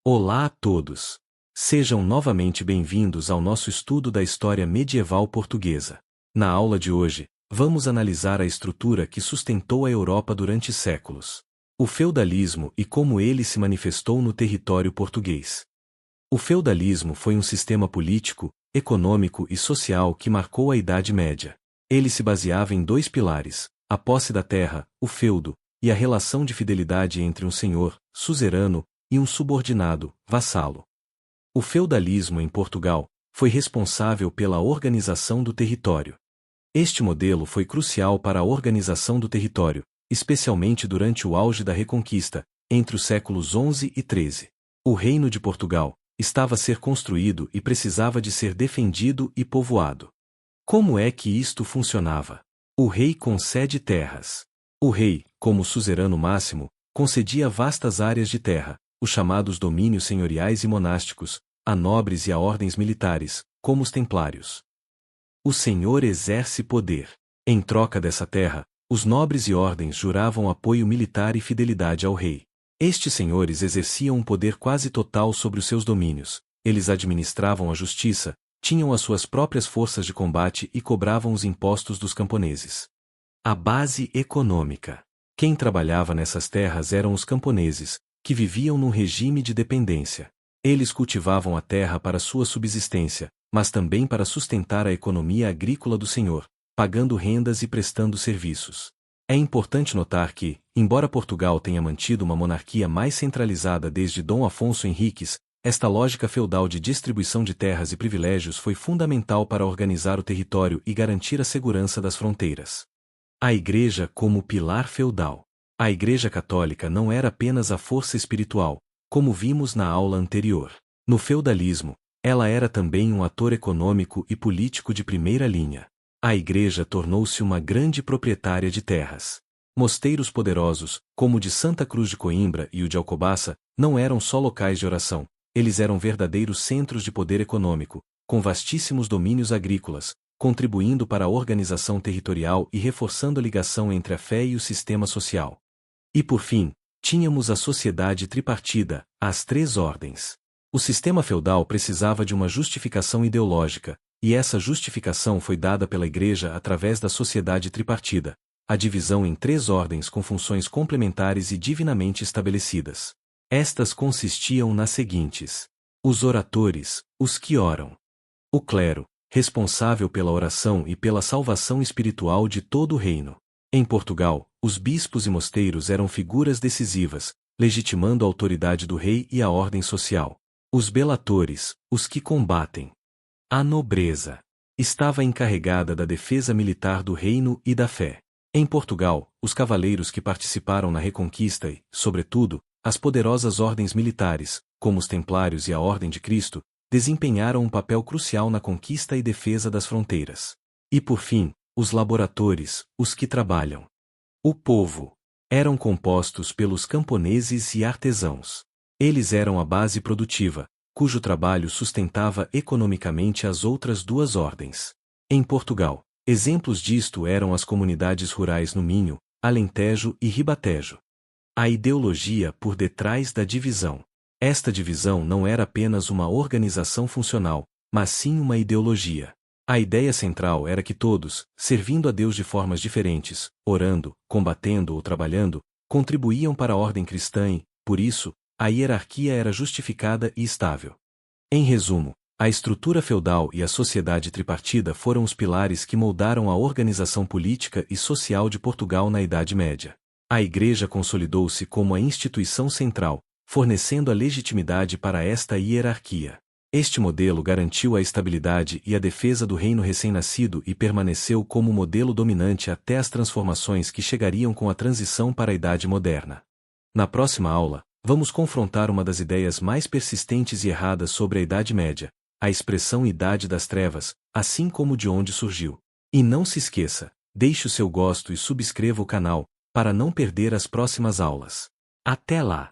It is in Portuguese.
Olá a todos! Sejam novamente bem-vindos ao nosso estudo da história medieval portuguesa. Na aula de hoje, vamos analisar a estrutura que sustentou a Europa durante séculos. O feudalismo e como ele se manifestou no território português. O feudalismo foi um sistema político, econômico e social que marcou a Idade Média. Ele se baseava em dois pilares: a posse da terra, o feudo, e a relação de fidelidade entre um senhor, suzerano, e um subordinado, vassalo. O feudalismo em Portugal foi responsável pela organização do território. Este modelo foi crucial para a organização do território, especialmente durante o auge da Reconquista, entre os séculos XI e XIII. O Reino de Portugal estava a ser construído e precisava de ser defendido e povoado. Como é que isto funcionava? O rei concede terras. O rei, como suzerano máximo, concedia vastas áreas de terra, os chamados domínios senhoriais e monásticos, a nobres e a ordens militares, como os templários. O senhor exerce poder. Em troca dessa terra, os nobres e ordens juravam apoio militar e fidelidade ao rei. Estes senhores exerciam um poder quase total sobre os seus domínios, eles administravam a justiça, tinham as suas próprias forças de combate e cobravam os impostos dos camponeses. A base econômica. Quem trabalhava nessas terras eram os camponeses, que viviam num regime de dependência. Eles cultivavam a terra para sua subsistência, mas também para sustentar a economia agrícola do senhor, pagando rendas e prestando serviços. É importante notar que, embora Portugal tenha mantido uma monarquia mais centralizada desde Dom Afonso Henriques, esta lógica feudal de distribuição de terras e privilégios foi fundamental para organizar o território e garantir a segurança das fronteiras. A Igreja como pilar feudal. A Igreja Católica não era apenas a força espiritual, como vimos na aula anterior. No feudalismo, ela era também um ator econômico e político de primeira linha. A Igreja tornou-se uma grande proprietária de terras. Mosteiros poderosos, como o de Santa Cruz de Coimbra e o de Alcobaça, não eram só locais de oração, eles eram verdadeiros centros de poder econômico, com vastíssimos domínios agrícolas, contribuindo para a organização territorial e reforçando a ligação entre a fé e o sistema social. E por fim, tínhamos a sociedade tripartida, as três ordens. O sistema feudal precisava de uma justificação ideológica, e essa justificação foi dada pela Igreja através da sociedade tripartida, a divisão em três ordens com funções complementares e divinamente estabelecidas. Estas consistiam nas seguintes: os oratores, os que oram. O clero, responsável pela oração e pela salvação espiritual de todo o reino. Em Portugal, os bispos e mosteiros eram figuras decisivas, legitimando a autoridade do rei e a ordem social. Os belatores, os que combatem. A nobreza estava encarregada da defesa militar do reino e da fé. Em Portugal, os cavaleiros que participaram na Reconquista e, sobretudo, as poderosas ordens militares, como os Templários e a Ordem de Cristo, desempenharam um papel crucial na conquista e defesa das fronteiras. E por fim, os laboratores, os que trabalham. O povo. Eram compostos pelos camponeses e artesãos. Eles eram a base produtiva, cujo trabalho sustentava economicamente as outras duas ordens. Em Portugal, exemplos disto eram as comunidades rurais no Minho, Alentejo e Ribatejo. A ideologia por detrás da divisão. Esta divisão não era apenas uma organização funcional, mas sim uma ideologia. A ideia central era que todos, servindo a Deus de formas diferentes, orando, combatendo ou trabalhando, contribuíam para a ordem cristã e, por isso, a hierarquia era justificada e estável. Em resumo, a estrutura feudal e a sociedade tripartida foram os pilares que moldaram a organização política e social de Portugal na Idade Média. A Igreja consolidou-se como a instituição central, fornecendo a legitimidade para esta hierarquia. Este modelo garantiu a estabilidade e a defesa do reino recém-nascido e permaneceu como modelo dominante até as transformações que chegariam com a transição para a Idade Moderna. Na próxima aula, vamos confrontar uma das ideias mais persistentes e erradas sobre a Idade Média, a expressão Idade das Trevas, assim como de onde surgiu. E não se esqueça, deixe o seu gosto e subscreva o canal, para não perder as próximas aulas. Até lá!